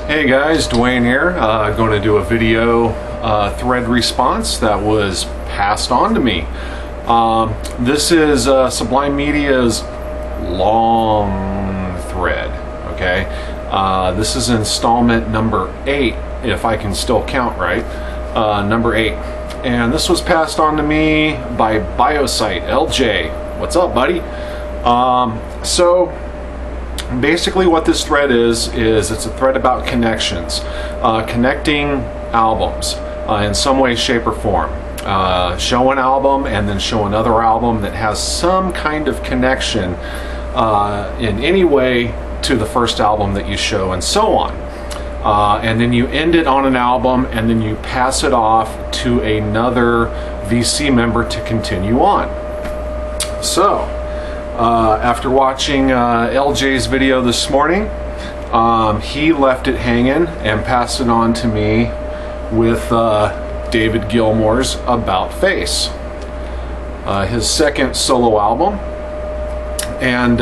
Hey guys, Dwayne here. Going to do a video thread response that was passed on to me. This is SublimMedia's long thread, okay? This is installment number 8, if I can still count right, number 8. And this was passed on to me by Biosite, LJ. What's up, buddy? So basically what this thread is it's a thread about connections, connecting albums in some way, shape, or form. Show an album and then show another album that has some kind of connection in any way to the first album that you show, and so on. And then you end it on an album and then you pass it off to another VC member to continue on. So after watching LJ's video this morning, he left it hanging and passed it on to me with David Gilmour's About Face, his second solo album. And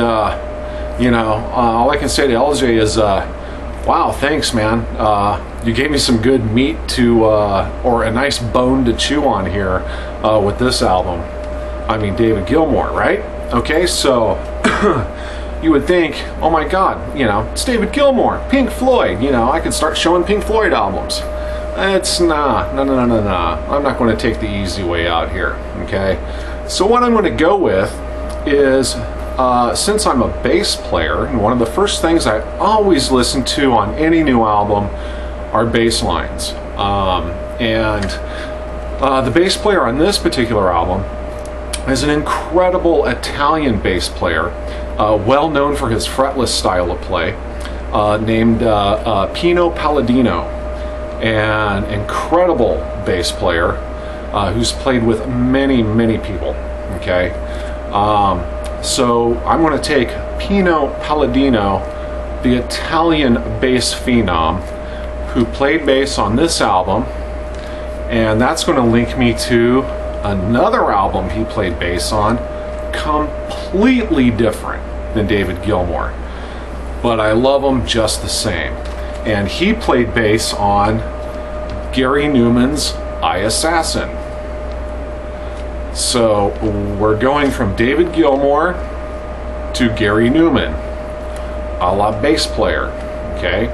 you know, all I can say to LJ is wow, thanks, man. You gave me some good meat to or a nice bone to chew on here with this album. I mean, David Gilmour, right? Okay, so you would think, oh my God, you know, it's David Gilmour, Pink Floyd, you know, I could start showing Pink Floyd albums. It's no. I'm not going to take the easy way out here, okay? So what I'm going to go with is, since I'm a bass player, and one of the first things I always listen to on any new album are bass lines. The bass player on this particular album is an incredible Italian bass player, well known for his fretless style of play, named Pino Palladino, an incredible bass player who's played with many people, okay? So I'm going to take Pino Palladino, the Italian bass phenom, who played bass on this album, and that's going to link me to another album he played bass on, completely different than David Gilmour, but I love him just the same. And he played bass on Gary Newman's I Assassin. So we're going from David Gilmour to Gary Newman, a la bass player, okay?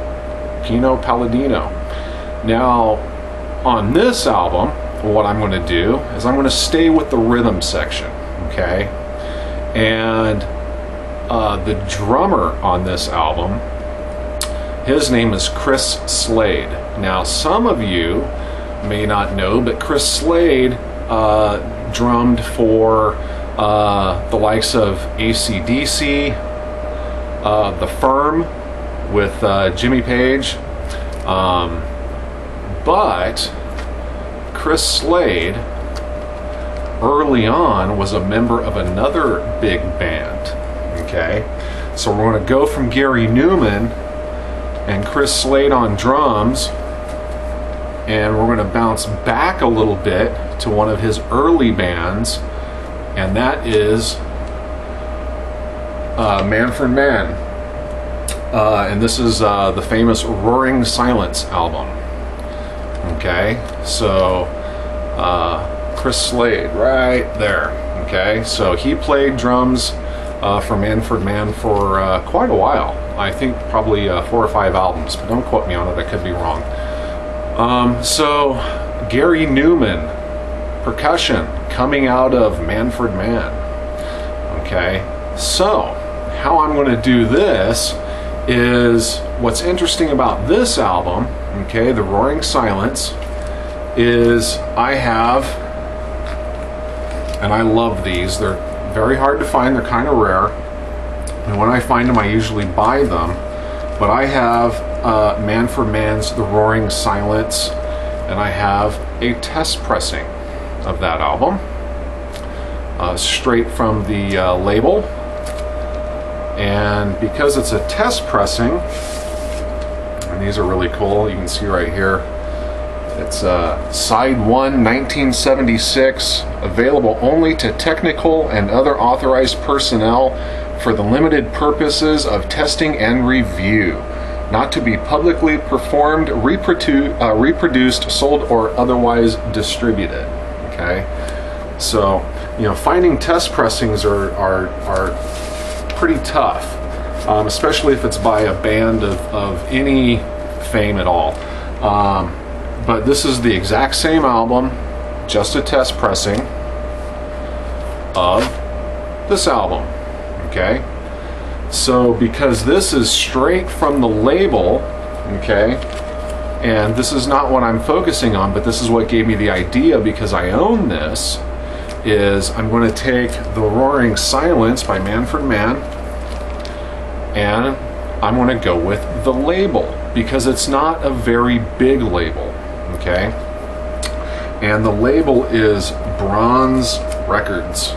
Pino Palladino. Now, on this album, what I'm going to do is I'm going to stay with the rhythm section, okay? And the drummer on this album, his name is Chris Slade. Now, some of you may not know, but Chris Slade drummed for the likes of AC/DC, The Firm with Jimmy Page, but Chris Slade early on was a member of another big band, okay? So we're going to go from Gary Newman and Chris Slade on drums, and we're going to bounce back a little bit to one of his early bands, and that is Manfred Mann, and this is the famous Roaring Silence album. Okay, so Chris Slade right there. Okay, so he played drums for Manfred Mann for quite a while. I think probably 4 or 5 albums, but don't quote me on it, I could be wrong. So Gary Newman, percussion coming out of Manfred Mann. Okay, so how I'm going to do this is, what's interesting about this album, okay, the Roaring Silence, is I have, and I love these, they're very hard to find, they're kind of rare, and when I find them I usually buy them, but I have Manfred Mann's The Roaring Silence, and I have a test pressing of that album, straight from the label. And because it's a test pressing, and these are really cool, you can see right here, it's Side 1, 1976, available only to technical and other authorized personnel for the limited purposes of testing and review. not to be publicly performed, reproduced, sold, or otherwise distributed. Okay, so finding test pressings are pretty tough, especially if it's by a band of any fame at all. But this is the exact same album, just a test pressing of this album. Okay, so because this is straight from the label, okay, and this is not what I'm focusing on, but this is what gave me the idea, because I own this, is I'm going to take the Roaring Silence by Manfred Mann, and I'm going to go with the label, because it's not a very big label, okay, and the label is Bronze Records,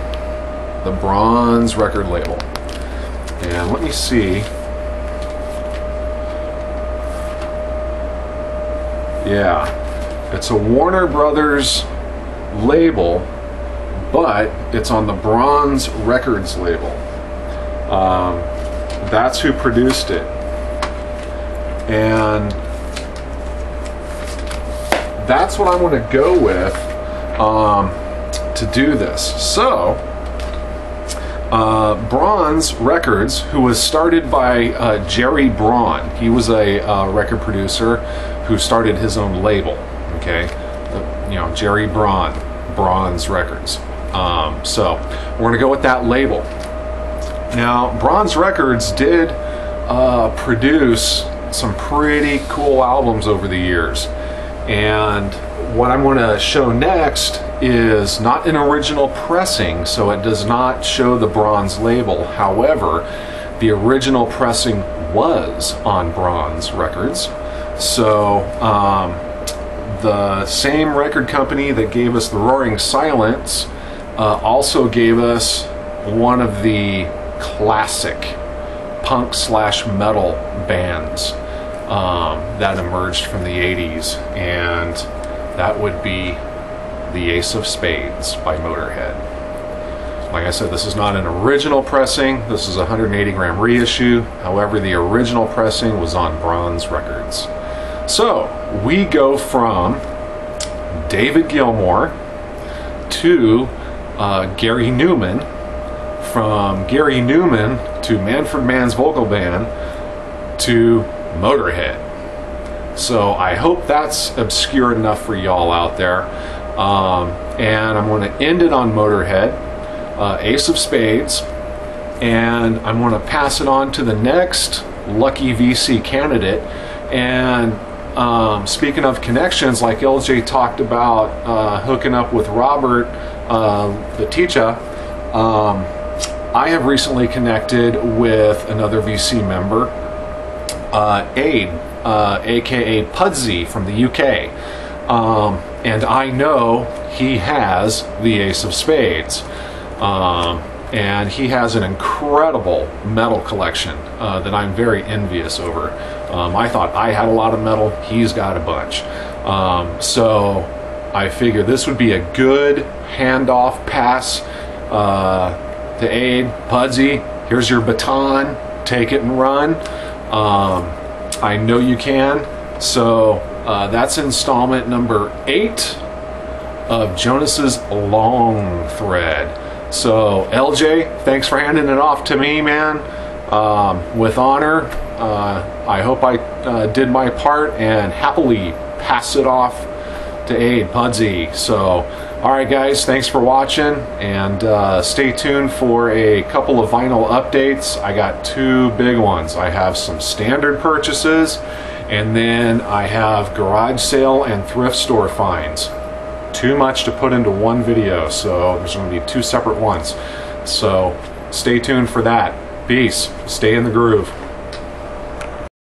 the Bronze record label. And let me see. Yeah, it's a Warner Brothers label, but it's on the Bronze Records label. That's who produced it. And that's what I'm going to go with to do this. So, Bronze Records, who was started by Jerry Braun. He was a record producer who started his own label. Okay, Jerry Braun, Bronze Records. So we're going to go with that label. Now, Bronze Records did produce some pretty cool albums over the years, and what I'm going to show next is not an original pressing, so it does not show the Bronze label. However, the original pressing was on Bronze Records. So the same record company that gave us the Roaring Silence also gave us one of the classic punk / metal bands that emerged from the 80s, and that would be the Ace of Spades by Motorhead. Like I said, this is not an original pressing. This is a 180 gram reissue. However, the original pressing was on Bronze Records. So we go from David Gilmour to Gary Newman, from Gary Newman to Manfred Mann's vocal band to Motorhead. So I hope that's obscure enough for y'all out there. And I'm going to end it on Motorhead, Ace of Spades, and I'm going to pass it on to the next lucky VC candidate. And speaking of connections, like LJ talked about hooking up with Robert, the teacher, I have recently connected with another VC member, Aid, aka Pudsey from the UK. And I know he has the Ace of Spades, and he has an incredible metal collection that I'm very envious over. I thought I had a lot of metal, he's got a bunch. So I figure this would be a good handoff pass to Aid. Pudsey, here's your baton, take it and run. I know you can. So that's installment number 8 of Jonas's Long Thread. So LJ, thanks for handing it off to me, man, with honor. I hope I did my part and happily pass it off to Aid, Pudsey. So alright guys, thanks for watching, and stay tuned for a couple of vinyl updates. I got 2 big ones. I have some standard purchases, and then I have garage sale and thrift store finds. Too much to put into one video, so there's going to be 2 separate ones. So stay tuned for that. Peace. Stay in the groove.